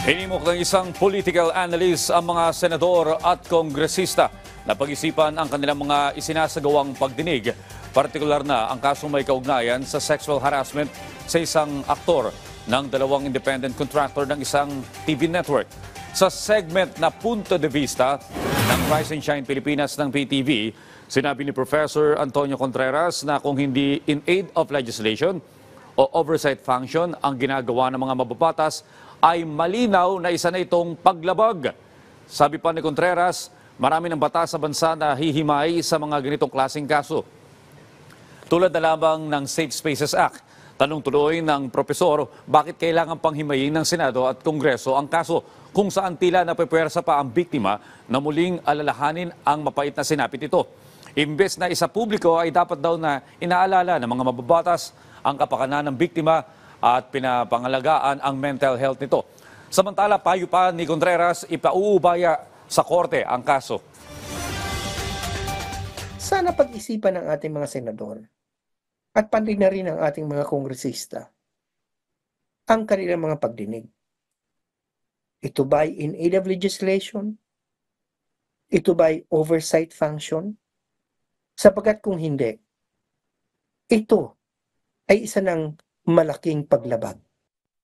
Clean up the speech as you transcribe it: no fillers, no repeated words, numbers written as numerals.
Hinimok ng isang political analyst ang mga senador at kongresista na pag-isipan ang kanilang mga isinasagawang pagdinig, partikular na ang kasong may kaugnayan sa sexual harassment sa isang aktor ng dalawang independent contractor ng isang TV network. Sa segment na Punto de Vista ng Rise and Shine Pilipinas ng PTV, sinabi ni Professor Antonio Contreras na kung hindi in aid of legislation o oversight function ang ginagawa ng mga mababatas, ay malinaw na isa na itong paglabag. Sabi pa ni Contreras, marami ng batas sa bansa na hihimay sa mga ganitong klaseng kaso. Tulad na lamang ng Safe Spaces Act. Tanong tuloy ng propesor, bakit kailangan pang himayin ng Senado at Kongreso ang kaso kung saan tila napepuwersa pa ang biktima na muling alalahanin ang mapait na sinapit ito. Imbes na isa publiko ay dapat daw na inaalala ng mga mababatas ang kapakanan ng biktima at pinapangalagaan ang mental health nito. Samantala, payo pa ni Contreras, ipauubaya sa korte ang kaso. Sana pag-isipan ng ating mga senador at pati na rin ang ating mga kongresista ang kanilang mga pagdinig. Ito ba'y in aid of legislation? Ito ba'y oversight function? Sapagkat kung hindi, ito ay isa ng malaking paglabag